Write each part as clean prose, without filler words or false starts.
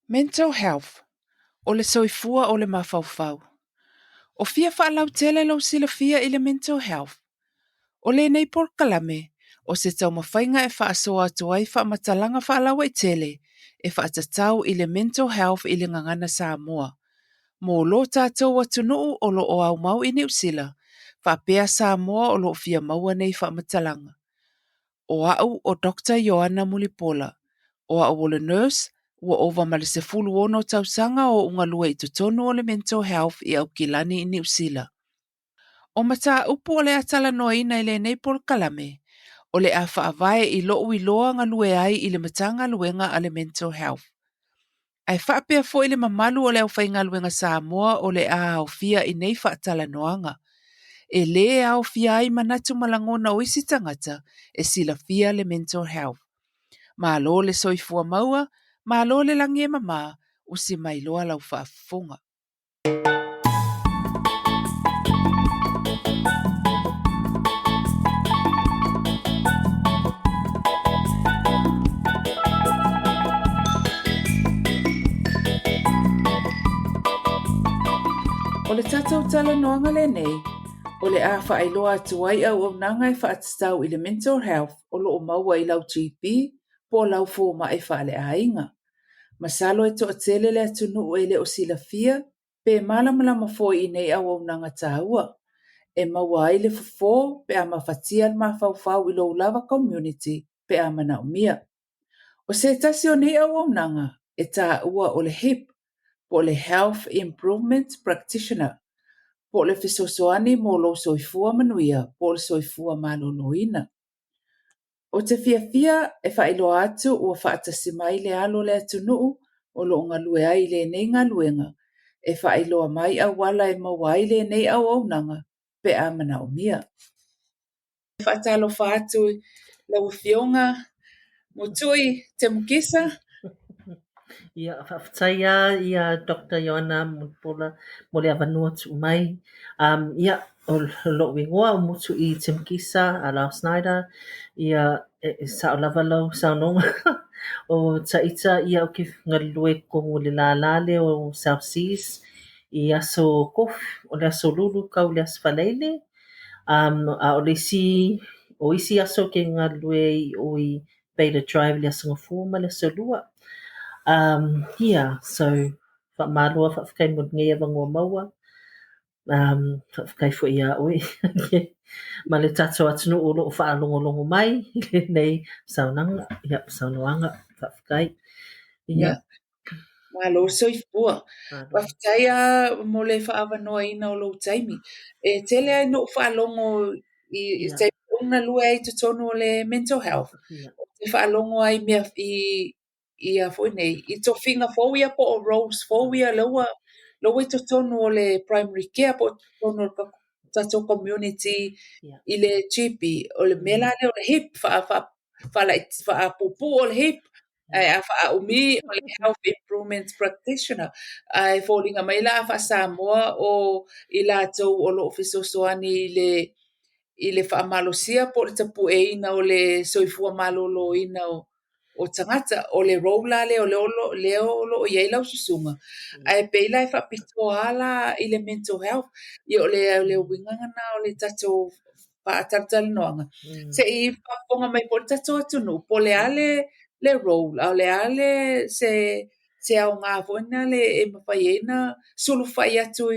Mental health, o le soifua o le mafaufau. O fia whaalau tele lau sila fia i le mental health. O le nei polokalame, o se tau mawhainga e whaasoa atuai whaamatalanga whaalau i tele, e whaatatau i le mental health i le ngangana Samoa. Mō lo tātou atunuu o lo o au mau i New Zealand, whaapea Samoa o lo fia maua nei whaamatalanga. O au o Dr. Ioana Mulipola, o au o le nurse, ua ova ma le sefulu ono tausanga o unga lua i totonu o le mental health i au kilani i New Zealand. O mata upu o le atala noina i le nei polokalame, o le a whaavae i loo i loa ngā lue ai i le matanga luenga a le mental health. Ai whaapea fo i le mamalu o le au whainga luenga Samoa o le a au fia i nei whaatala noanga. E le au fia ai manatu malangona o isi tangata e sila fia le mental health. Ma lo le soifua maua, ma lo le langi e mama, usi mai loa lau whaafunga. O le tatou tala noanga le nei, o le a whaailoa atuai au nanga e whaatatau i le mental health o lo o maua i lau GP, po lau fō ma e whaale a inga. Masalo e toa tele le atunu o ele o sila fia, pe malamalama fo i nei au nanga tāua. E maua ai le fofo, pe a mawhatia le mafaufau i lo lava community, pe a mana umia. O se tasi o nei au nanga, e tā ua o le HIP, po le Health Improvement Practitioner, po le fesoasoani mo lo soifua manuia, po le soifua maloloina. O te fia e whailo atu o whaatasi mai le alo le atunuu o lo ngā lue ai le nei ngā luenga, e whaailoa mai au wala e mawai le nei au nanga, pe a mana o mia. E whaatalo whaatu lau fionga Mutu'i Temukisa. Ia whawhataia ia Dr. Ioana Mulipola mo le avanua tu mai. Ia o lo wingoa o Mutu'i Temukisa Alao-Snyder ia sa o lava lau saunonga o taita ia o ke ngalue ko le lalale o South Seas ia so kof o le aso lulu kau le asfaleile a o le si o isi aso ke ngalue o i Beta Drive le aso ngafuma le aso lua. So whaamalua whaakai mo ngea wangua maua. Whaakai fo ia oi. Ma le tato atunu o loo whaalongolongo mai. Nei saunanga. Ia, saunoanga. Whaakai. Ia. Malo soifua. Whaftaia mo le whaavanoa ina o lo taimi. E tele ai no whaalongo i te unga lua ai te tonu o le mental health. O te whaalongo ai mea i a fwoi nei. I to whinga fōwia po o Rose fōwia laua i to tonu o le primary care po tonu o tato community i le GP o le mela le o le hip whaapupu o le hip. Ai a umi o le Health Improvement Practitioner. Ai fōringa mai la a Samoa o i lātou o lo fesoasoani i le whaamalosia po le tapu e ina o le soifua malolo ina o tangata o le roula le o lo o iei lau susunga. Ai peila e whapito ala i le mental health i o le wingangana o le tatou whaatartala noanga. Se i whaponga mai po le tatou atunu po le ale le role au le ale se au ngā voina le e mawhaiena sulu whai atu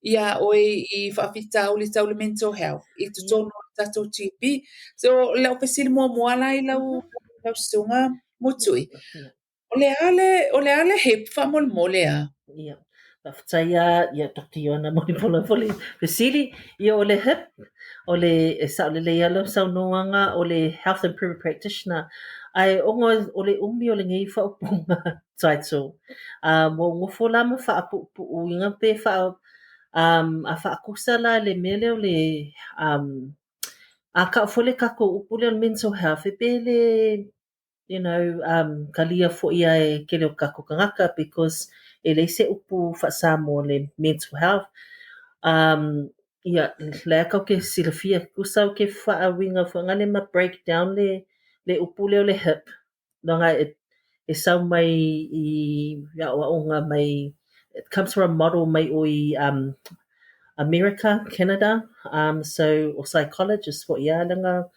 ia oi i whaafitau le tau le mental health i tu tono tatou GP. So le o pesili mua lai lau sunga Mutu'i. O le ale hip whamole a. Ia. Whaftaia ia Dr. Ioana Mulipola fole pesili ia o le hip o le sa o le lealo saunoanga o le Health Improvement Practitioner. Ai ongo o le umi o le ngei whaupunga taito. Mo ngofo lama whaapupu inga pe a whaakusala le mele o le a ka fole kako upule o mental health e pele kalia fo ia e kele o kako kangaka because e le se upu whaasamo le mental health. Ia le kau ke silafia kusau ke whaawinga whangane ma breakdown le upule o le hip. Nonga e sau mai I auaunaga mai, it comes from a model mai o I America, Canada. So o psychologist for ia langa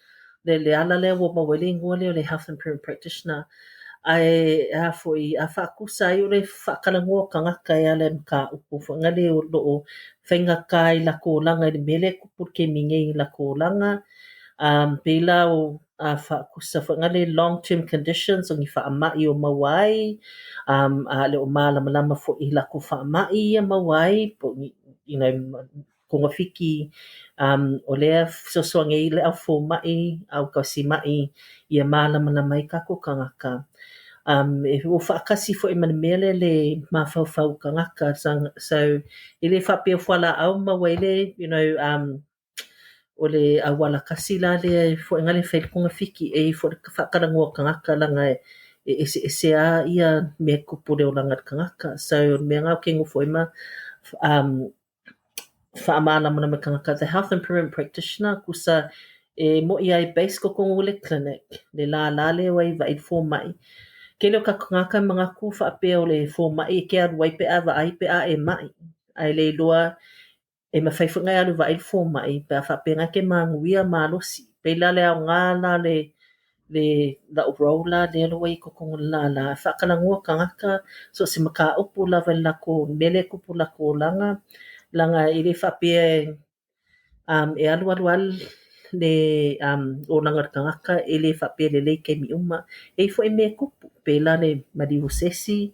le ala lea ua mawele ngua leo le health improvement practitioner. Ai a foi a whaakusa I o le whaakalangua kangaka e ale mka upu whangale o loo whaingaka I lako langa I le mele kupu ke minge I lako langa. Pela o a whaakusa whangale long-term conditions o ngi whaamai o mawai. A le o malamalama fo I lako whaamai a mawai. You know, konga fiki o lea sosoange I le au fo mai au kasi mai ia malamalama I kako kangaka. E o whaakasi fo I manamele le mafaufau kangaka. So I le whapea whala au mawele, you know, o le awala kasi la le fo ngale whailikonga fiki e fo le whakarangua kangaka langa e se a ia me kupure o langa kangaka. So me ngau ke ngufo ima whaamana mana me kangaka. The Health Improvement Practitioner kusa e mo ia I base ko kongu le clinic le la le wai vai fo mai. Ke leo ka kangaka mga ku whaapea o le fo mai ke a wai pe a wa ai pe a e mai. Ai le loa e mawhaiwhangai alu wa ilfo mai, pe a whapenga ke manuia malosi. Pe la le au ngā le la urola le alo wai kokongo la whakalangua kangaka, so se maka upu lava lako, mele kupu lako langa I le whapea e alu le o langa kangaka, e le whapea le leike mi uma, e fo e me kupu, pe la le madiu sesi,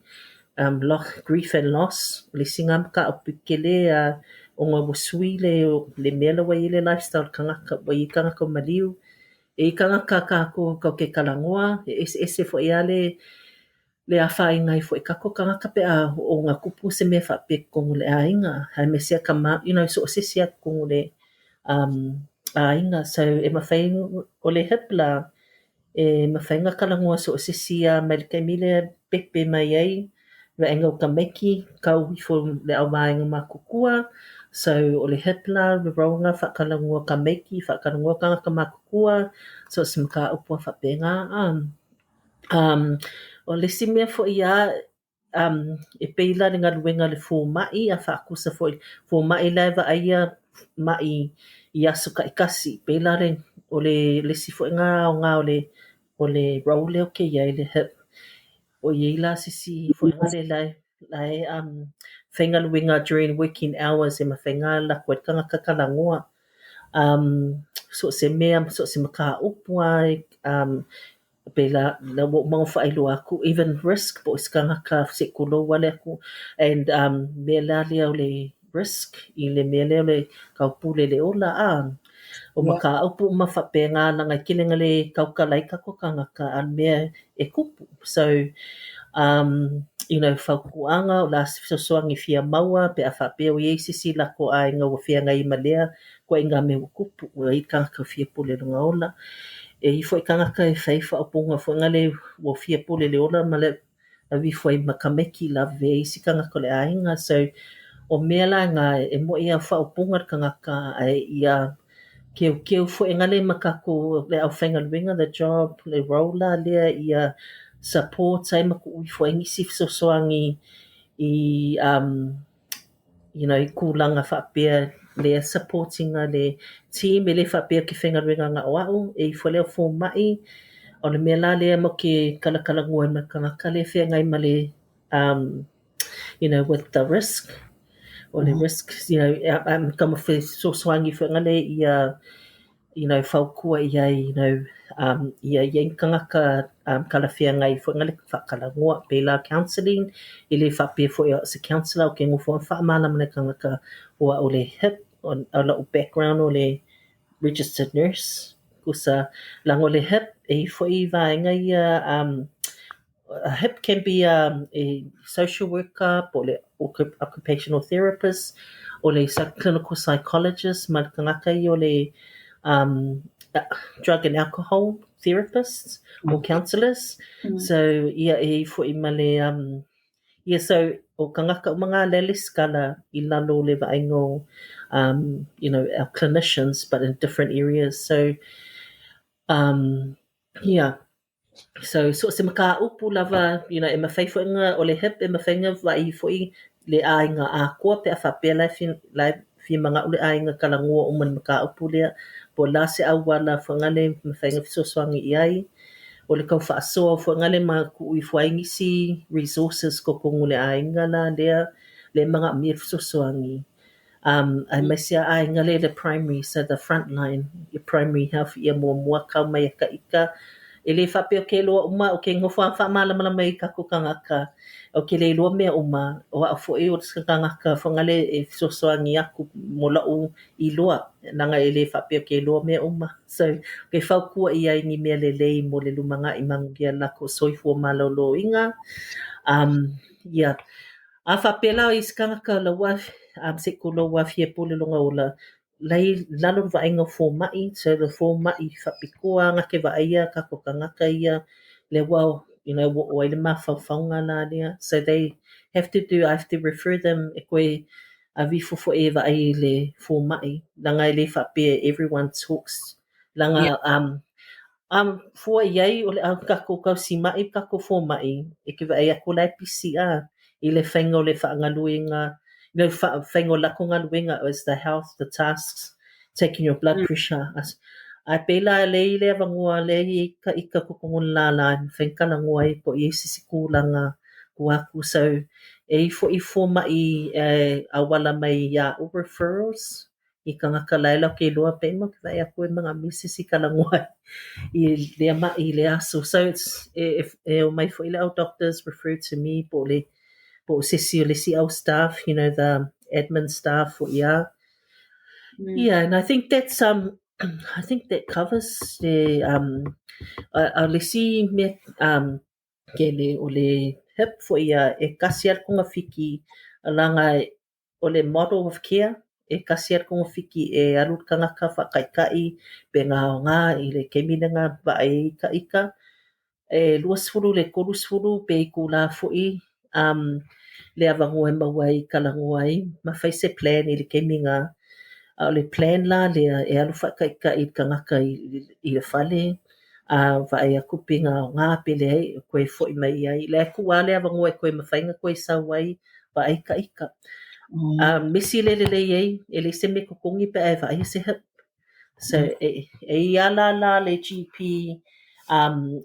grief and loss, le singa ka upu kele o ngā wasui le mela wai le lifestyle kangaka, wai kangaka maliu, e kangaka kako ke kalangoa, e ese fo ia le a whaingai fo e kako kangaka pe a o ngā kupu se mea whape kongu le ainga, hai me sea kama, you know, so se sea kongu le ainga, so e mawhai o le hipla, e mawhainga kalangoa so se sea mai le kaimile pepe mai ai, wa enga o ka meki, kau fo le au maenga makukua, so o le hepla, le raunga, whakalangua ka meki, whakalangua ka makukua, so se maka upua whapenga. O le simea fo ia, e peila ni ngā ruenga le fō mai, a whaakusa fō mai laiva aia mai I aso ka ikasi, peila le, o le sifo ngā o le raule o ke iai le hep, o ieila sisi fo ngā le lai whainga luenga during working hours e ma whainga la koe kanga kakalangoa. So se mea, so se maka upua, pela na mo mga whailo aku, even risk, po iskanga ka se kulo wale aku, and mea lali au le risk, I le mea leo le kaupule le ola o maka upu ma whapenga langa kilenga le kaukalai kako kanga ka an mea e kupu. So, you know, whaukuanga o la sosoangi fia maua pe a whapea o iesisi la ko a inga o fia ngai malea ko inga me kupu o I kanga ka fia pule lunga ola. E I fo I kanga ka e whaifa o punga fo ngale o fia pule le ola ma le a vi fo I makameki la ve isi kanga ko le ainga. So, o mea la ngā e mo ia whao punga kanga ka ai ia keu fo ngale makako le au whainga luenga, the job, le rola lea ia support ai maku ui fo ngisi sosoangi I you know, I kūlanga whapea lea supporting le team e le whapea ki whainga luenga ngā oau e I fo leo fō mai o le mea la lea mo ke kalakalangua ma kangaka le whea ngai ma le you know, with the risk or the risk, you know, kama whi sosoangi whainga le ia you know, whaukua ia, you know, ia kangaka kalawhia ngai fo ngale whakalangua pela counselling, I le whapea fo ia as a counsellor o ke ngufo whaamana mana kangaka o le hip, o la o background o le registered nurse, kusa lango le hip, e fo I vaenga ia, a hip can be a social worker, or le occupational therapist, or le clinical psychologist, ma kangaka I o le drug and alcohol therapists or counselors. So ia e fo I male ia so o kangaka o mga lele skala I lalo le vaengo you know, our clinicians, but in different areas. So yeah, So se makaupu lava, e mawhaiwhainga o le hip, e mawhainga vai foi le ainga a koa pe a whapea lai fi mga ule ainga kalangua o man makaupu lea. Po la se au wala whangale mawhainga fisoswangi i ai. O le kau whaasoa whangale ma ku ui whaingisi resources ko kongu le ainga la lea le mga mir fisoswangi. I maisia ainga le primary, so the front line, your primary health ia mua kau mai ka ika. E le whapea ke loa uma o ke ngofa whamala mai ka kukangaka. O ke le loa mea uma o a fo e o skangaka whangale e fisosoangi aku mo lau i loa. Nanga e le whapea ke loa mea uma. So ke whaukua i ai ni mea le lei mo le lumanga i mangia lako soifua malolo inga. Yeah. A whapela i skangaka lawa se ko loa fie pole longa o la lai lalo vaenga fo mai, so the fo mai whapikoa ngake vaia ka ko kangaka ia le wau, o le mafaufaunga na lea. So they have to do, I have to refer them e koe a vifo e vai le fo mai. Langa le whapea, everyone talks. Yeah. Langa, fua iai o le au kako kau si mai kako fo mai e ke vai ako lai PCA i le whainga o le whaangaluinga le whainga o lako ngaluinga is the health, the tasks, taking your blood pressure. Ai pela le i le avangua le i ika kukungun la la whankala ngua i po i sisikulanga kuaku. So e i fo mai awala mai ia o referrals i ka ngaka laila ke loa pe mo ka vai ako e mga misisi kalangua i le ama i le aso. So it's if my our doctors refer to me po sisi o le si au staff, the admin staff for yeah. And I think that's I think that covers the le si me ke le o le hip for ia e kasiar konga fiki alanga o le model of care e kasiar konga fiki e arut kanga ka whakaikai pe ngā o ngā i le keminanga wa e ka ika e luasfuru le korusfuru pe i kula fui le avango e maua i kalangua i ma faise plan i le keminga a o le plan la le e alu whakaikai i kangaka i le whale vai a kupinga o ngā pele ai koe fo i mai ai le aku wale avango e koe mawhainga koe sa wai vai ka ika misi le ai e le se me kukungi pe ai vai se hip. So e ala la le GP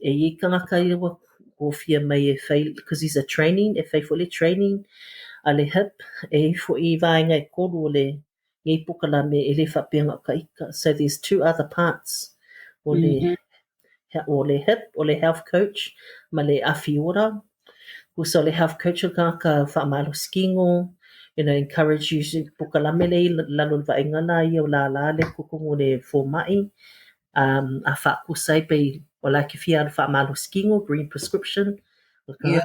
e i kangaka i wa gofia mai e fai because he's a training e fai fully training a le hip e fo i vainga e koru o le i polokalame e le whapenga ka ika. So there's two other parts o le hip o le health coach ma le afiora. So le health coach o ka whaamalo skingo, encourage you to polokalame le lalo vainga na i o la le kukungu le fo mai. A whaakusai pe o la ki fia whaamalo skingo, green prescription.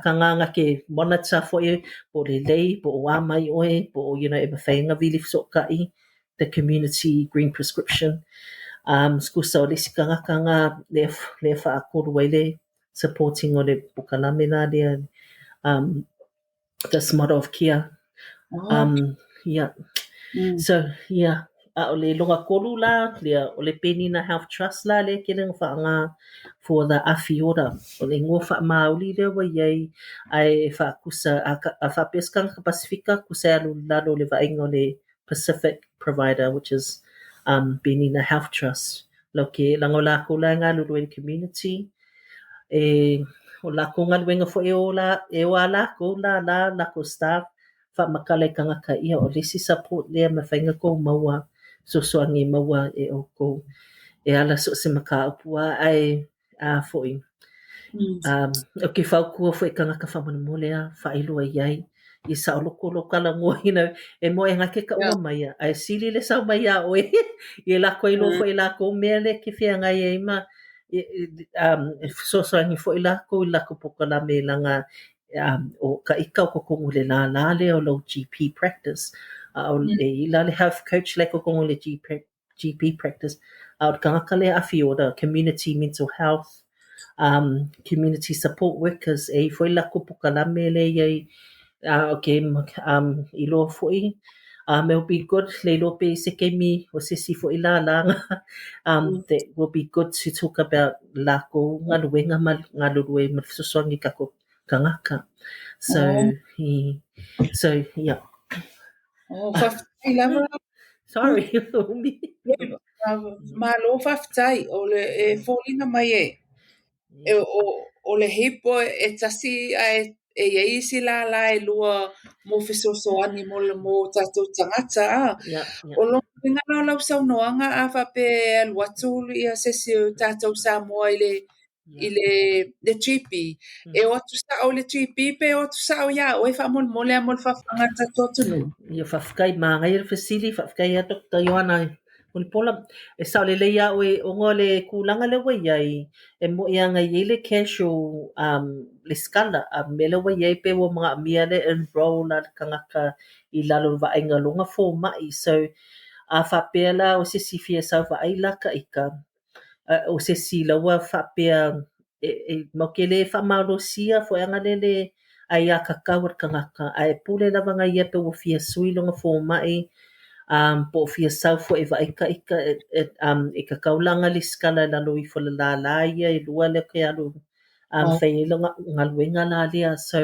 Kanga ke monitor for you, po le lei, po o mai oe, po e mawhainga vili fsokai, the community green prescription. Skusa o le sikanga le whaakoro wele, supporting o le polokalame na lea, this model of care. Yeah. So, yeah. O le longa koru la, o le penina health trust la, le ke lenga whaanga for the afiora. O le ngua wha mauli le wa iei, ai whaakusa, a whapeskanga ka Pasifika, kusa alu lalo le vainga o le Pacific provider, which is penina health trust. Lo ke lango lako la ngā lulu community, o lako ngā luenga fo e o a lako la lako staff, whamakale kangaka ia o lesi support lea ma whainga ko maua, so soangi maua e o ko e ala so se maka upua ai a foi. O ke whaukua fo e kangaka whamana molea, whailua iai, i sa o loko kala ngua e mo e ngake ka ua mai ai sili le sau mai a oe, i lako i lo fo i lako mea le ke whia ngai e ima, so soangi fo i lako polokalame langa o ka ika o kongu le la le o lo GP practice o e la le health coach le kongu le GP practice o kangaka le afiora community mental health community support workers e foi lako polokalame le i i lo foi It'll be good le lope se kemi o se sifo ilalanga. That will be good to talk about lako ngaluenga ngalue mafusoswangi kako kangaka. So yeah. Whawhai lava. Sorry. Malo whawhai o le fōlinga mai o le hipo tasi e isi la lua mo fesoasoani mo tatou tagata Yeah. o lo nga no lau saunoanga a whape aluatu ia sesi o tatou Samoa i le chipi. E o atu sa o le chipi pe o atu sa o ia o e whamolmole a mol whawhanga totonu. Ia whawhkai maanga i fasili whawhkai a Dr. Ioana Muli pola e sa le leia o e ongo le kulanga le wai ai e mo ia ngai i le casual le skala a mele wai ai pe o mga mia le enroll na kangaka i lalo vaenga longa fo mai so a whapela o se sifia sa vai laka ika o se sila wa whapea mokele whamaurosia fo anga le ai a kakau kangaka ai pule lava ngai ia pe o fia sui longa fo mai po fia sau fo e vaika ika e kakaulanga le skala la lo i fo la la ia e lua le ke alu fai longa ngaluenga la lea so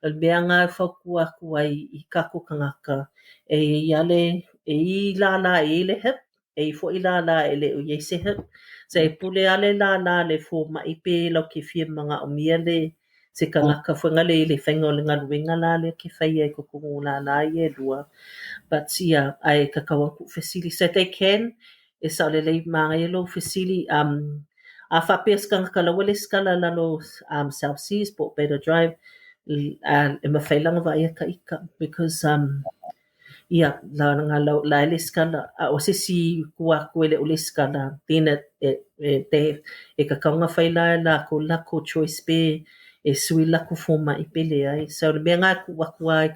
el beanga fa kua ai i kako kangaka e iale e i la e le hep e fo i la e le o ye se hep se pule ale la le fo mai pe lo ke fia manga o mia le se kangaka fo ngale le fainga o le ngaluenga la le ke fai e kukungu la ia lua but yeah ai kakawaku fasili so they can e sa le mga yellow fasili a fa peskan kala wale skala la lo South Seas Port Better Drive e mafailang va ia ka ika because ia la nga la le skala o se si kua kuele o le skala tina te e kakanga faila la ko choice pe e sui la ko forma i pele ai so le nga ku wakua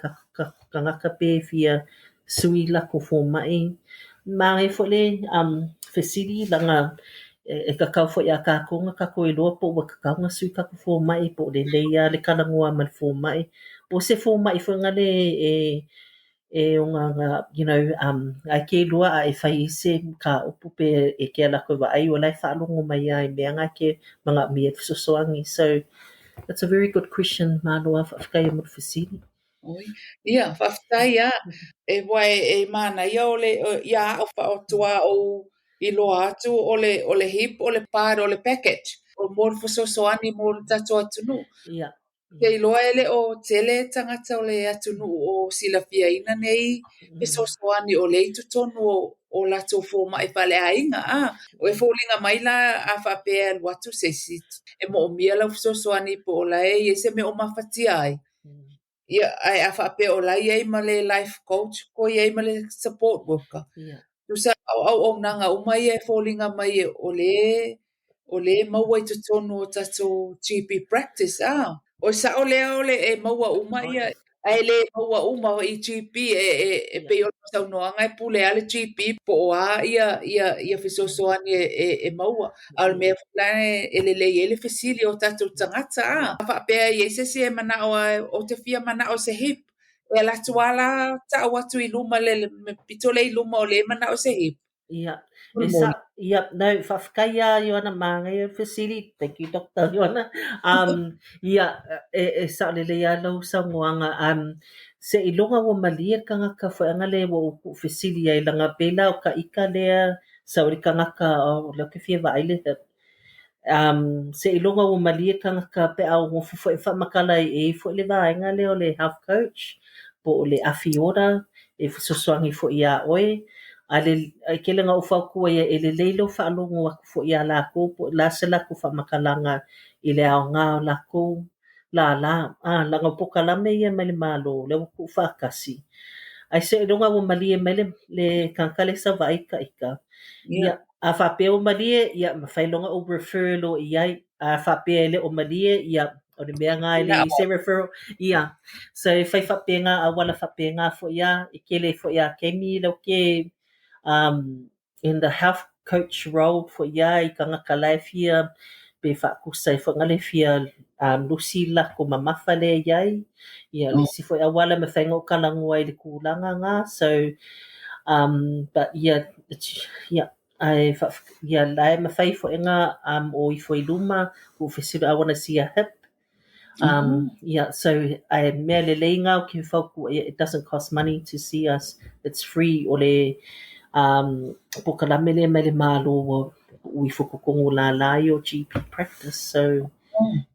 ka ngaka pe fia sui la ko forma i mai fo le fasili langa e kakau fo ia ka konga ka ko i lo po wa kakanga sui ka ko forma i po le leia le kala ngua mal forma i o se forma i fo ngale e onga you know ai ke lua ai fai se ka upupe e ke ala ko ai o lai fa longo mai ai me anga ke manga mi e sosoangi so that's a very good question malua fa kai mo fasili ia whawhai e wai e mana ia o le ia o whaotua o i loa atu o le hip o le pār o le package o mor fesoasoani mo tatou atunu yeah ke iloa ele o tele tangata o le atunu o silafiaina nei fesoasoani o le totonu o latou fo mai fale ainga o e fōlinga mai la a whapea watu se sit e mo mia lau fesoasoani po o la e se me o mawhatia ai ia ai a whape o lai ai ma le life coach ko ai ma le support worker yeah tu sa au nanga o mai e fōlinga mai o le maua i totonu o tatou GP practice o sa o le e maua uma ia ai le maua uma i GP e pe o tau noanga e pule ale GP po a ia fesoasoani e maua al me fulane ele ele fasili o tatou tangata fa pe ia se mana o te fia mana o se hip e la tuala ta watu i luma le pitole i luma o le mana o se hip yeah no whawhkaia Ioana māngai fasili thank you Dr. Ioana e sa le lea lau sa ngoanga se ilonga wa malia kanga ka whaanga le wa upu fasili ai langa pela o ka ika lea sa ori kanga ka o leo ke fia wa aile se ilonga wa malia kanga ka pe au mo fufu e whamakala e fo le vaenga leo le health coach po le afiora e fusosoangi fo ia oe ale ke lenga o fau kua ia ele leilo whaalongo aku fo ia lako po la se lako whamakalanga i le ao ngā lako langa polokalame ia mai le malo le waku whakasi ai se ilonga wa malia mai le kankale sa vaika ika ia a whapea o malia ia mawhailonga o referral o iai a whapea ele o malia ia o le mea ngā ele se referral ia so e whai whapea ngā a wala whapea ngā fo ia i kele fo ia kemi lau ke in the health coach role for ia i kanga kalai fia pe whakusai whangale fia lusi lako mamafa le iai ia le si foi awala me whainga o kalangu ai le kulanga ngā so but ia ai ia lai me whai foi ngā o I foi luma ku whesiru I want to see a hip yeah, so I mea le leinga o ki whauku it doesn't cost money to see us, it's free o le polokalame le mai le malo o ui whukukongo la lai o GP practice so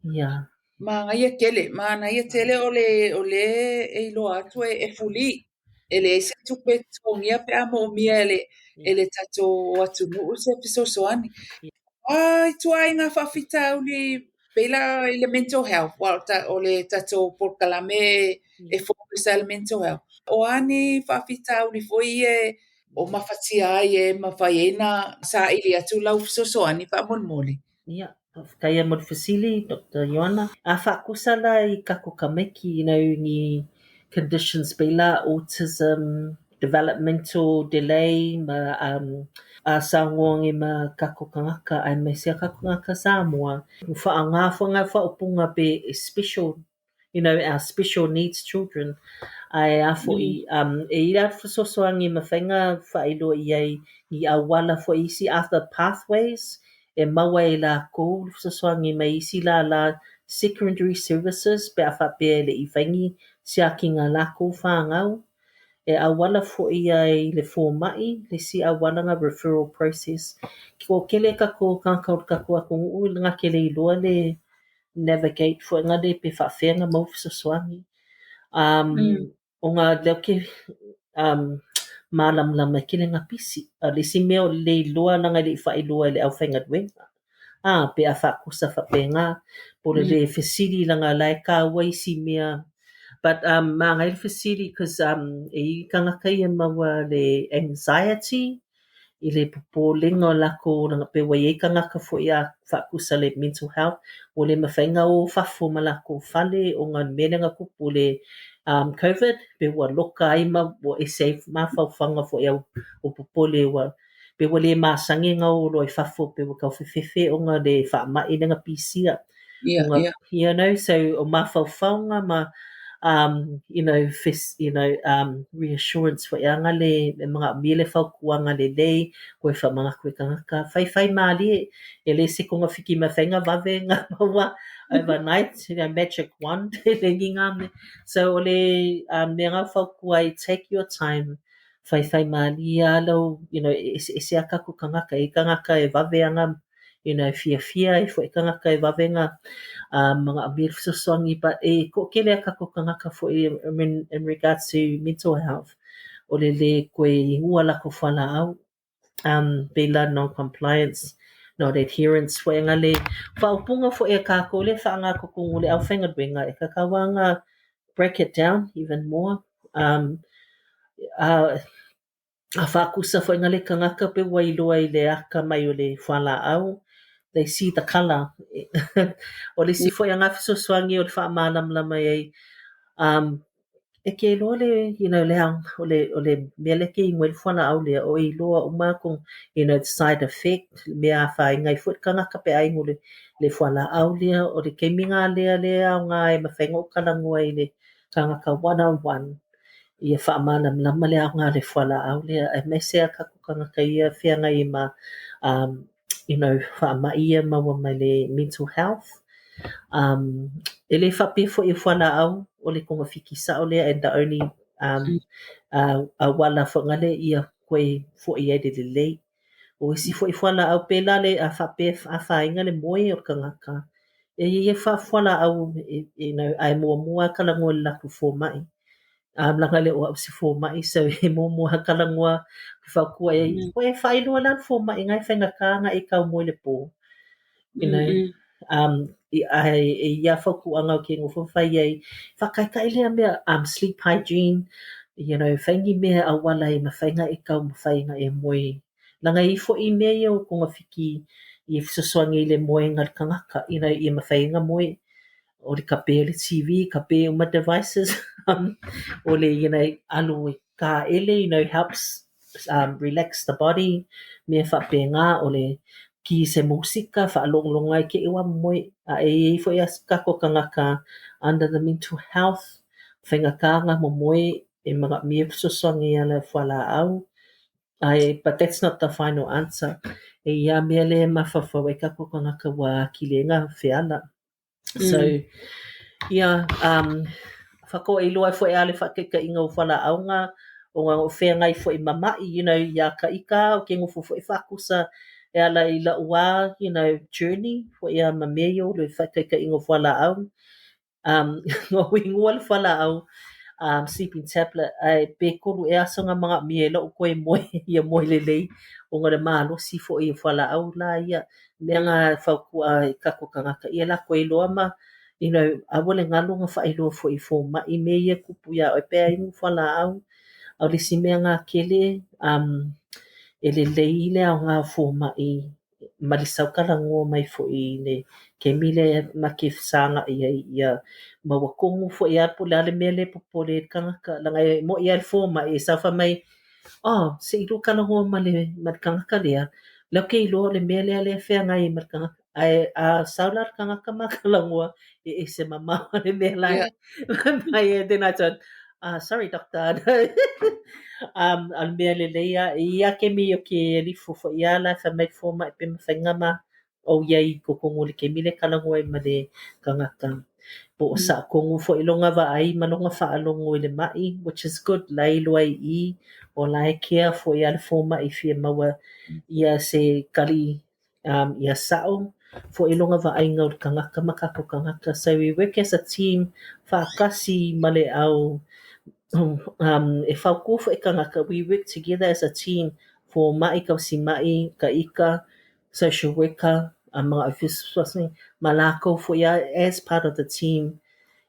yeah Ma ngai ia tele o le e ilo atu e fuli. Ele se tupe tongia pe amo mia ele tato atu nuu se fesoasoani. Ai tuai ngā whawhita uli pela ele mental health. O le tato polokalame e focus ele mental health. O ani whawhita uli foi o mawhatia ai e mawhaiena sa ili atu lau fesoasoani pa monmoli. Yeah, kaya mo fasili Dr. Ioana. Whakusala I kako kameki, ni conditions pela autism, developmental delay, ma sangongi ma kako kangaka, ai me sia kako kangaka Samoa. Whaanga whaupunga be special, our special needs children. Ai afo e ira whasosoangi ma whainga whailo I awala fo isi after pathways, e maua e la kou whasosoangi ma isi la secondary services pe a whape le I whaingi sia ki ngā la kou whāngau. E awala fo I le fōmai, le si awala ngā referral process. Ko kele kako kākau kako ako ngū ngā kele I loa le navigate fo ngā le pe whawhenga mau whasosoangi. O ngā leo ke malamlama kile ngā pisi. Le si meo le loa nanga le whai loa le au whainga duenga. Pe a whakusa whapenga. Pore le whesiri langa lai ka wai si mea. But mā ngai le whesiri, because e kangaka I maua le anxiety, I le popolinga o lako nanga pe wai e kangaka fo I a whakusa le mental health. O le mawhainga o whafo ma lako whale o ngā menenga kupu le COVID, pe ua loka ai ma o e safe ma whauwhanga fo I o popole ua. Pe ua le māsangi ngā o loi whafo pe ua kau whewhewhe o ngā le whaamai nga pisia. Yeah. So o ma whauwhanga ma reassurance for anga le mga mile whaukuanga le lei koe whamanga koe kangaka whai maali e le se konga whiki ma whainga wawe ngā maua overnight magic wand le nginga me so o le me ngā whaukua I take your time whai maali alo e se akaku kangaka e kangaka e wawe anga fia e fo e kangaka e wawe ngā mga abir sosoangi but e ko kele kako kangaka fo in regards to mental health o le koe hua lako whala au pela non-compliance not adherence fo e ngale whaupunga fo e kako le whaanga kukungu le au whainga duenga e kakawanga break it down even more a whakusa fo e ngale kangaka pe wailoa I le aka mai o le whala au they see the color o le si foi anga fesoasoangi o le whaamalamlama ai e ke loa le le hang o le mele ke ingwe le whana au le o I loa o mākong the side effect mea whai ngai fut kangaka pe ai ngule le whala au lea o le keiminga lea o ngā e mawhainga o kalangu ai le kangaka one-on-one ia whaamalamlama le au ngā le whala au lea e mesea kaku kangaka ia whianga I ma whaamaia maua mai le mental health e le whape fo I whala au o le konga whikisa o lea and the only wala fo ngale ia koe fo I ede le lei o isi fo I whala au pela le a whape a whainga le moe o kangaka e ia whala au ai mua kalangoa le laku fo mai langa le o si fo mai so e mua kalangoa whakua e koe whailua lan fo mai ngai whainga kanga I kau moe le po ia whakuanga o ke ngofo whai ai whakaikai lea mea sleep hygiene whaingi mea awala I mawhainga I kau mawhainga e moe langa I fo I mea o konga whiki I fisosoangi le moe ngal kangaka I mawhainga moe o le kape le TV kape o ma devices o le alu ka ele helps relax the body me whapenga o le ki se musika whaalonglonga ke iwa moe a e fo ia kako kangaka under the mental health whaingakanga mo moe e mga mia sosongi ala whala au but that's not the final answer e ia mea le mawhawhau e kako kangaka wa ki le ngā whiana so ia whako e loa fo e ale whakeka inga o whala au ngā o ngā o whea ngai fo i mamai, ia ka ika o ke ngofu fo i whakusa e ala i la ua, journey fo ia mameo le whakeka inga o whala au. Ngā wingoa le whala au, sleeping tablet, ai pe koru e aso ngā mga mie la o koe moe, ia moe lelei, o ngā malo si fo i whala au la ia, mea ngā whaukua i kako kangaka, ia la koe loa ma, awale ngalo ngā whaeloa fo i fo ma i me ia kupu ia o e pēa ingu whala au, au le si mea ngā kele e le leile au ngā fōmai ma le saukalangoa mai fo'i le ke mile ma ke sanga ia ma wakongu fo'i a po le ale mea le popole kangaka langa e mo ia le fōmai e saufa mai se ilo kalangoa ma le kangaka lea leo ke ilo le mea lea le whea ngai ma le kangaka a saula le kangaka ma kalangoa e se mamawa le mea lai mai e then I thought sorry doctor al mea le leia ia ke mi o ke lifu fo ia la fa mai fo mai pe mawhainga ma o iai ko kongo le ke mile kalangoa i ma le kangaka po o sa kongo fo ilonga wa ai manonga wha alongo i le mai which is good lai loai i o lai kea fo ia le fo mai fia maua ia se kali ia sao fo ilonga wa ai ngau le kangaka makako kangaka so we work as a team whaakasi ma le au e whaukofo e kangaka, we work together as a team for mai kausi mai, ka ika, social worker, a mga officials, malako fo ia as part of the team,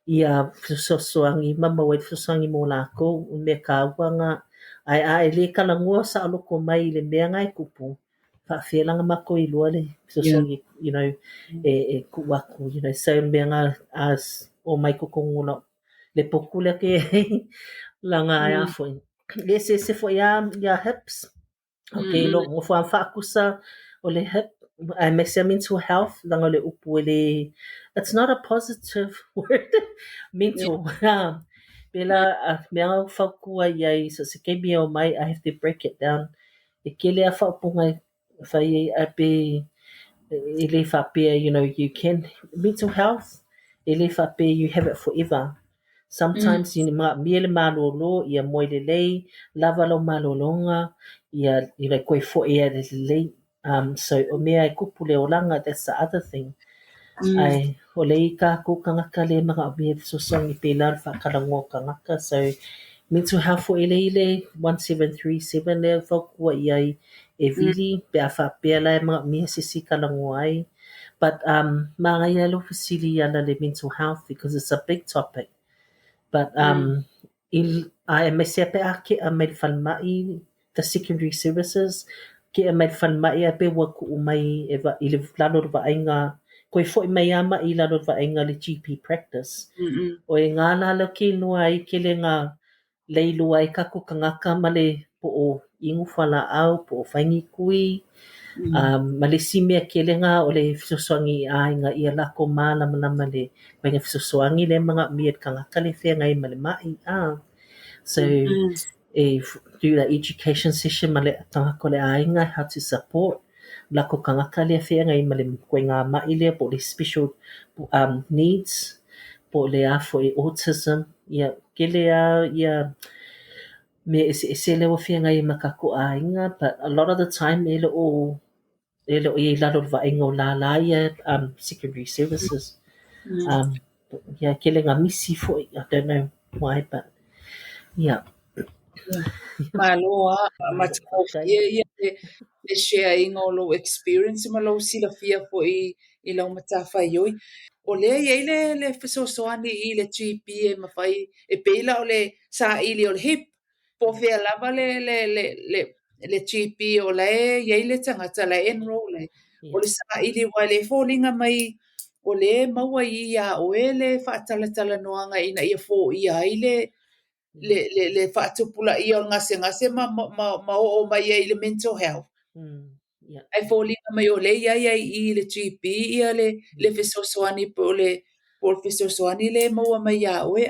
ia fesoasoani, mama wai fesoasoani mo lako, me ka wanga, ai le kalangua sa aloko mai le mea ngai kupu, whawhelanga mako I lua le fesoasoani, e kuwaku, so mea ngā as o mai kokongula, le poku le ke langa ai afoi. Le se fo ia hips. Okay, lo mo fa kusa o le hip. I make mental health langa le upu le. It's not a positive word. Mental. Bela mea fa kua ia so se ke mi o mai I have to break it down. E ke le fa punga fa ia ape e le fa pe you can mental health e le fa pe you have it forever. Sometimes mele malolo ia moilelei lava lo malolonga ia koe fo ia lelei so o mea e kupu le olanga that's the other thing ai o lei ka ko kangaka le mga mea sosongi pela fa kalango kangaka so mental health fo ele 1737 le fa kua ia e vili pe a fa pela mga mea sisi kalango ai but mga ia lo fasili ala le mental health because it's a big topic. But I mese pe ake a mai falmai the secondary services ke a mai falmai a pe waku mai eva I le lano va ainga koe foi mai ama I lano va ainga le GP practice o e ngā la ke noa ai ke le ngā leilu ai kako kangaka ma le po o ingu whala au po o whaingi kui ma le simea ke le ngā o le fisosoangi a inga ia lako mālama lama le wenga fisosoangi le mga miet kangaka le whea ngai ma le mai so do the education session ma le kangaka le a inga how to support lako kangaka le whea ngai ma le koe ngā mai le po le special needs po le a for autism ia ke le a ia me se le o whea ngai ma kako a inga but a lot of the time ele o I lalo va ingo la ia secondary services yeah killing a missy for I don't know why but yeah Maloa matiko ia le share inga o lo experience ma lo sila fia fo I lo matawhai oi. O le le fesoasoani I le GP e mawhai e peila o le sa ili o le hip po fea lava le GP o le le tangata le enroll o le sa ili wai le fōlinga mai o le maua ia o le whaatalatala noanga ina ia fō ia ai le whaatupula I o ngase ma o mai I le mental health. Ia. Ai fōlinga mai o le ia I le GP ia le fesoasoani po le fesoasoani le maua mai ia oe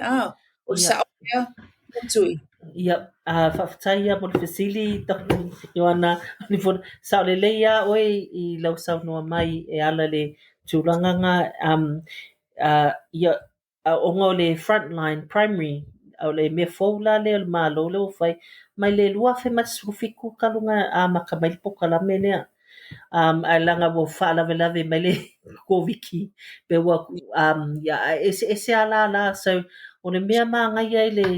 o le Ia. sao ia Mutu'i. Ia whawhataia mo le fesili toki Ioana ni fo sao le leia oe I lau sau noa mai e ala le tūranganga ia o ngā le frontline primary au le mea fōula le o le mālo le o whai mai le lua whi masufiku kalunga maka mai polokalame nea ai langa wo whaalawelawe mai le kōwiki pe wa ia ese ala la so o le mea mā ngai ai le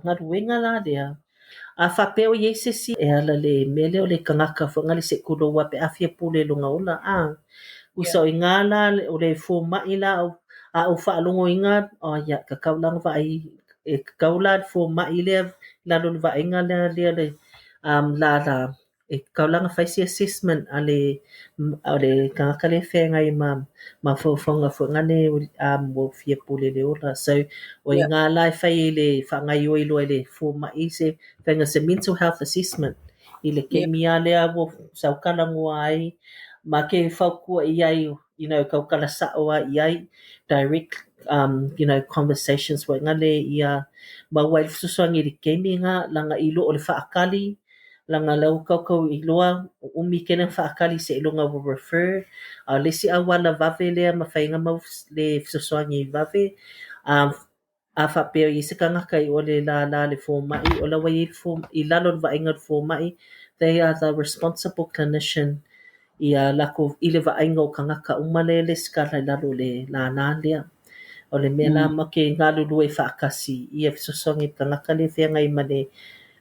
ngaruenga la dea a whapeo i ese si e ala le mea leo le kangaka whangali se kuloa pe awhia pule lunga ola usa o ngā la o le fō mai la au whaalongo inga o ia ka kaulanga vai e kaula fō mai lea la lo va inga lea le la e kaulanga faisi assessment ale kangaka le whenga I ma whauwhanga whangane wo fia pule le ola so o I ngā lai whai le whangai o ilo le fō mai se whenga se mental health assessment I le kemia lea wo saukalangoa ai ma ke whaukua I ai kaukala saoa I ai direct conversations wa ngale ia ma wai susuangi le kemia langa ilo o le whaakali langa lau kaukau I loa umi kena whaakali se ilonga wo refer le si awala vave lea ma whainga mau le susuangi vave a whapeo I se kangaka I o le la le fō mai o la wai I lalo wa inga fō mai they are the responsible clinician ia lako I le vaenga o kangaka umale le skala lalo le lana lea o le mea la ma ke ngā lulu e whaakasi ia fisosongi kangaka le whenga I mane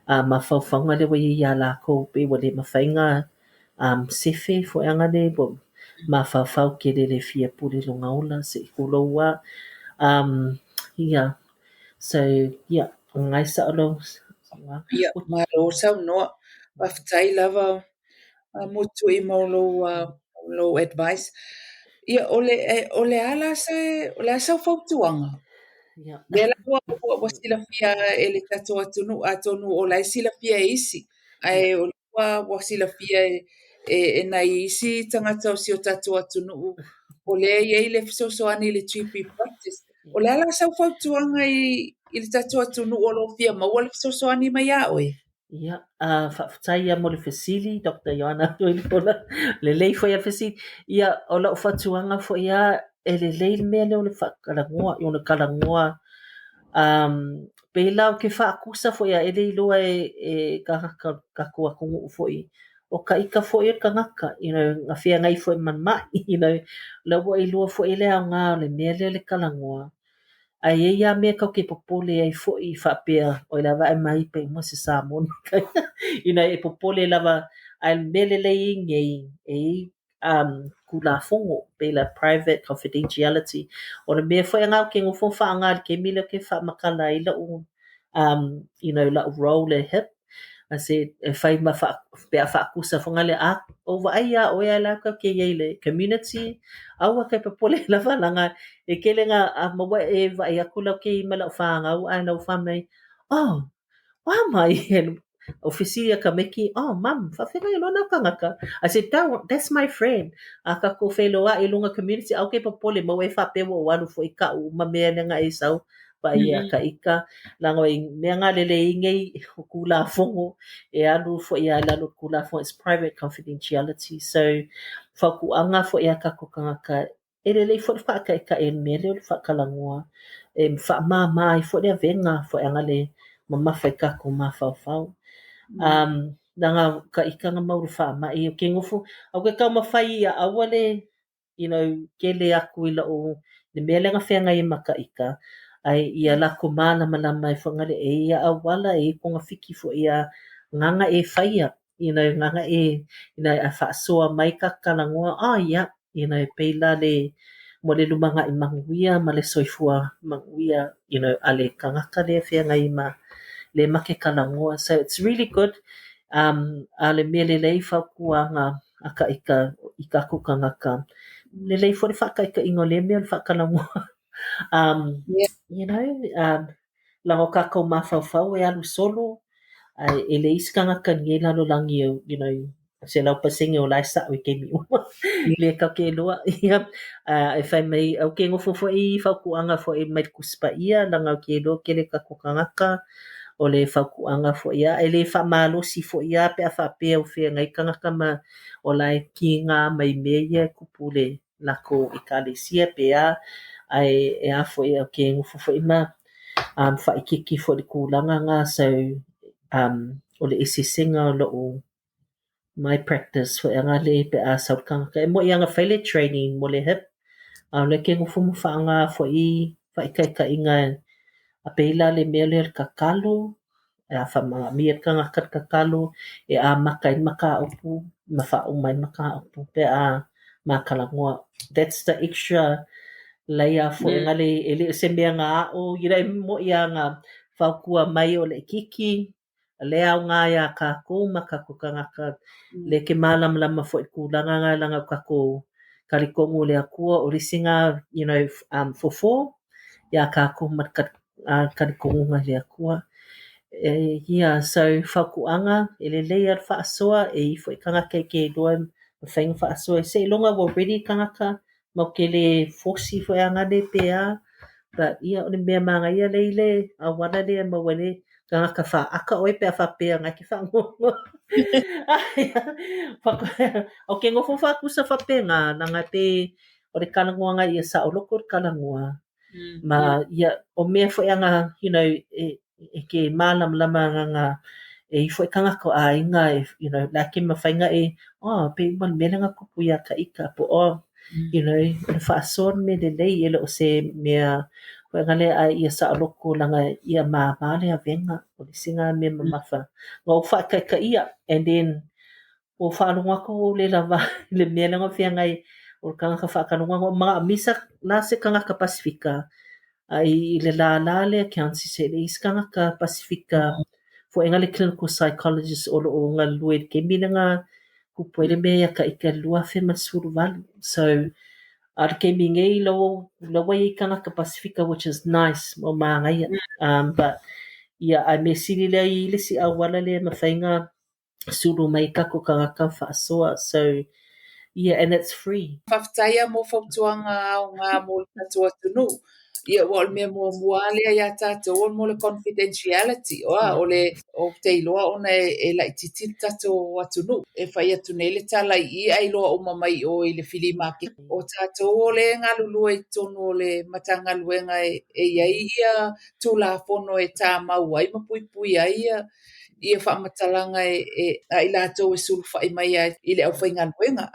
mafaufau le wai ia lako pe wale mawhainga sefe fo anga le bo mafaufau ke le fia puri lunga ola se kuloa ia so ia ngai sa alo Ia malo sau noa whaftai lava Mutu'i mau advice. Ia o le ala sau whautuanga. ia Lea la wa sila fia e le tatou atonu o lai sila fia e isi. Ai o wa sila fia e nai isi tangata o si o tatou atonu o lea iei le fesoasoani le GP practice. O le ala sau whautuanga I le tatou atonu o lo fia maua le fesoasoani mai a oe. ia whaftaia mo le fesili Dr. Ioana le lei foi a fesili ia o la whatuanga foi ia e le lei mea leo le whakarangoa I ona karangoa pe lau ke whaakusa foi a ele iloa e kakua kungu foi o ka ika foi e ka ngaka ngā whia ngai foi man mai la wa iloa foi le au ngā le mea leo le karangoa ai ia mea kau ke popole ai foi whapea o lava ai mai pe mo se Samoan e popole lava ai mele le ngei kula fongo pe la private confidentiality o le mea foi ngau ke ngofo wha ngā ke mila ke wha makala I la la role le hip I said if I ma pe a kusa fonga le over ai o ia la ka ke le community au ka pe pole la langa e kelenga a mawa e va ia kula ke mala fanga au ana fa mai oh wa mai ofisia ka meki mam fa fela lo na kangaka I said that's my friend aka ko felo a ilunga community au ke pe pole mo e fa pe wo walu fo ika u ma me nga e sau pa ia ka ika langa me nga lele ngei kula fongo e alu fo ia lalo kula fongo is private confidentiality so fa ku anga fo ia ka ko kangaka e lele fo fa ka e me le fa kalangoa e fa mai fo le venga fo anga le mama fa ka ko mafaufau nanga ka ika nga mau fa mai o ke ngofu au ke ka mafai ia awale ke le aku I o le mele nga whenga I maka ika ai ia la ko mana malama I whangare e ia awala e ko nga whiki fo ia nganga e whaia nganga e a whaasoa mai ka kalangoa ia e peila le mo le lumanga I manuia ma le soifua manuia ale kangaka le whenga I ma le make kalangoa so it's really good a le mele lei whakuanga aka ika kukangaka le lei fo le whakaika ingo le mea le whakalangoa lango kakau mafaufau e alu solo e le iskanga ka nge lalo langi se lau pasingi o lai sa o ke mi uma le ka ke loa ia e fai mai au ke ngofo fo I whaukuanga fo I mai kuspa ia langa ke lo ke le ka kukangaka o le whaukuanga fo ia e le whamalosi fo ia pe a whapea o whea ngai kangaka ma o lai ki ngā mai mea ia kupule lako I ka le sia pe a ai e a fo ia ke ngofo fo I ma whaikiki fo le kūlanga ngā sau o le isi singa o lo o my practice fo anga le pe a sau kangaka e mo I anga whaile training mo le hip le ke ngofo mo whaanga fo I whaikai ka inga a peila le mea le kakalo e a whama mia kangaka kakalo e a makai maka upu ma wha umai maka upu pe a makalangoa that's the extra laia fo e ngale e le se mea ngā o ira mo ia ngā whaukua mai o le kiki le au ngā ia kako maka kukangaka le ke malam fo I kūlanga ngā langa kako karikongu le akua o risinga you know fofo ia kako maka karikongu ngā le akua ia so whakuanga e le leia whaasoa e fo I kangaka ke doa whainga whaasoa e se longa wa ready kangaka mau ke le fosi fo anga le pea but ia o le mea manga ia leile a wana le ma wale kangaka wha aka oi pe a wha pea ngai ki wha ngongo o ke ngofo wha kusa wha pe ngā nanga pe o le kalangoanga ia sa o loko le kalangoa ma ia o mea fo anga you know e ke malam lama nga e fo kangaka a inga you know like ma whainga pe man melenga kupu ia ka ika po you know le whaason me le lei ele o se mea koe ngale a ia sa loko langa ia male a venga o le singa me mamafa ngau whakai ia and then o whaanunga ko le lava le mea langa whiangai o kangaka whaakanunga o mga misa la se kangaka Pasifika ai le la le accountancy se le iskangaka Pasifika fo engale clinical psychologist o lo nga lue ke minanga ku puede me ka ika lua fe masuru valu so ar ke mingei lo wai kangaka Pasifika which is nice mo mangai but yeah I me sili le ile si awala le mawhainga suru mai ka ko kangaka whaasoa so yeah and it's free Whawhataia mō whautuanga o ngā mō le tatou atunu. Ia wa o le mea mua lea ia tātou mo le confidentiality o le o te iloa ona e lai titi tatou atunu. E whai atu nei le tala I ai loa o mamai o I le whilima ke. O tātou o le ngā lulua I tonu o le matanga luenga e iai ia tūla whono e tā mau ai ma pui pui ai ia whamatalanga I lātou e suru whai mai I le au whainga luenga.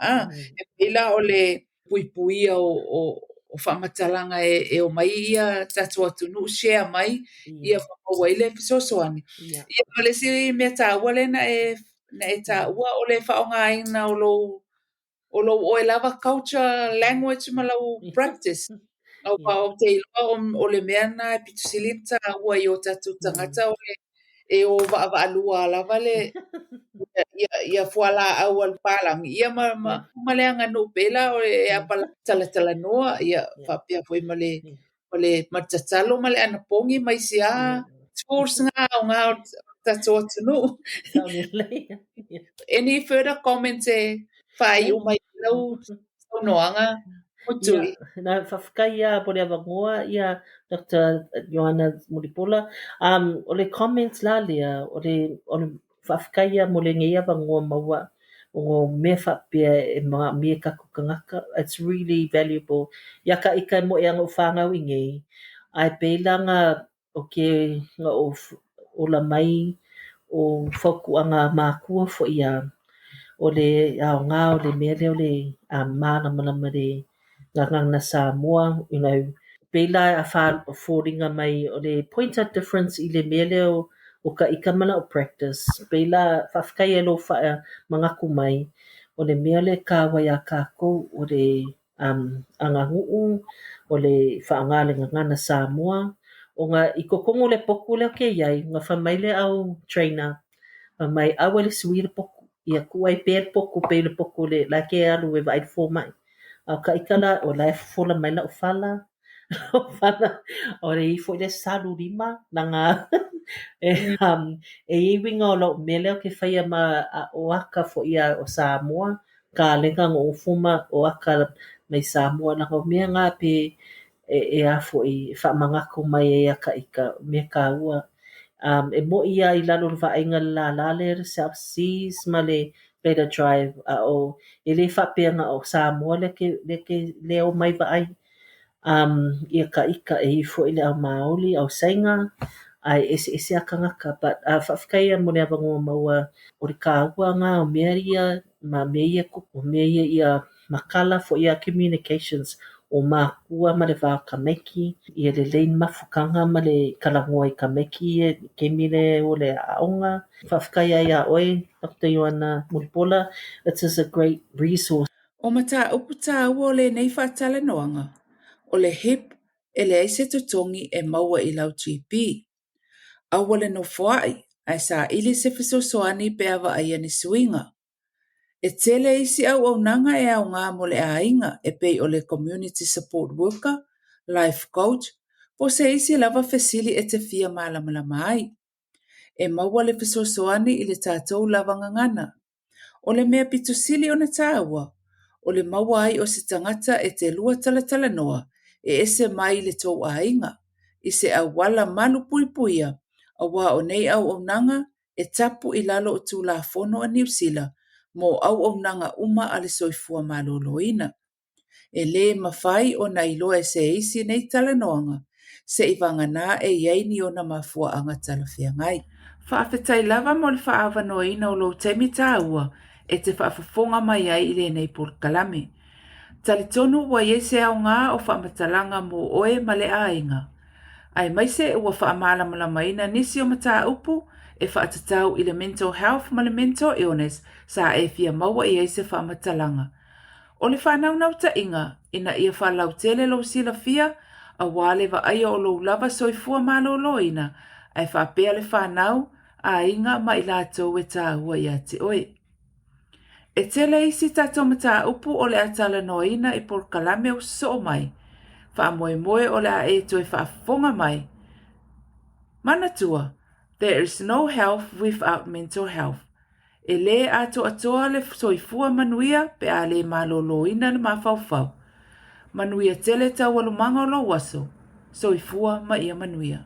E pila o le pui o whamatalanga e o mai ia tatou atunu share mai ia whamaua I le fesoasoani. Ia palesi mea tāua le na e tāua o le whaonga aina o lo o e lava culture language ma lau practice. Au pa o te iloa o le mea na e pitusili tāua I o tatou tangata o le e o va lua lava le ia fuala au al palang ia ma le anga no pela o e apala tala noa ia papia foi male matatalo male ana pongi mai sia tours nga o nga tato tunu any further comments fai o mai lau sonoanga Mutu'i na whawhakaia po le awangoa ia Dr. Joanna Muripola o le comments la lea o le whawhakaia mo le ngai awangoa maua o mea whapea e mga mea kakukangaka it's really valuable ia ka ika mo e anga whangau I ngei ai peilanga o ke nga o la mai o whakuanga mākua fo ia o le ao ngā o le mea leo le mālamalama le ngangana Samoa, you know, peila a whāringa mai o le point of difference I le mea leo o ka ikamana o practice. Peila whawhkai alo wha mangaku mai o le mea le kāwai a kākou o le anganguu o le whaanga le ngangana Samoa. O ngā I kokongo le poku leo ke iai, ngā whamaile au trainer, mai awa le sui le poku. Ia kuai pe le poku pe le poku le la ke alu e vai fo mai. Ka ikala o la fola mai la o fala o le I fo le salu lima nanga e iwinga o lo mele o ke whaia ma o aka fo ia o Samoa, ka lenga ngō ufuma o aka mai Samoa na ko mea ngā pe e afo i whaamangako mai e aka ika mea ka ua. E mo ia I lalo whainga la lale South Seas ma le Better Drive o e le whapeanga o Samoa le leo mai vai. Ia ka ika e ifo I le au maoli au sainga ai ese aka ngaka but whawhikaia mo le awangoa maua o le kāua ngā o mea ia ma mea ia kupu mea ia makala fo ia communications o mākua ma le wā kameki ia le lein mafukanga ma le kalangoa I kameki e kemile o le aonga whawhikaia ia oi Dr. Ioana Mulipola it is a great resource. O mata upu tā ua o le nei whaatala noanga, o le hip e le aise tutongi e maua I lau GP. Aua le no fuai, ai sa ili se fesoasoani pe awa aia ni suinga. E tele isi auaunaga e au ngā mo le ainga e pei o le community support worker, life coach, po se isi lava fesili e te fia malamalama ai. E maua le fesoasoani I le tatou lava ngangana. O le mea pitusili o na tāua, o le maua ai o se tangata e te lua talatala noa e ese mai le tau ainga, I se awala malu puipuia, a wā o nei auaunaga e tapu I lalo o tū la fono a New Zealand, mo auaunaga uma a le soifua maloloina. E le mawhai o na iloa e se isi nei talanoanga, se I wangana e iaini o na mafua anga talawhiangai. Whaafetai lava mo le whaawanoina o lo teimi tāua e te whaafafonga mai ai I le nei polokalame. Talitonu wa iese au ngā o whaamatalanga mo oe ma le ainga. Ai maise ua whaamalamalamaina nisi o mata upu e whaatatau I le mental health ma le mental illness sa e fia maua I eise whaamatalanga. O le whanaunau ta inga ina ia whalau tele lo sila fia a wale wa aia o lo lava soifua maloloina ai whaapea le whanau a inga ma I lātou e tāua I ate oe. E tele isi tato mata upu o le atala noina I polokalame o so mai. Whaamoe moe o le a e toi whaafonga mai. Manatua, there is no health without mental health. E le ato atoa le soifua manuia pe a le maloloina le mafaufau. Manuia tele tau alumanga o lo waso, soifua ma ia manuia.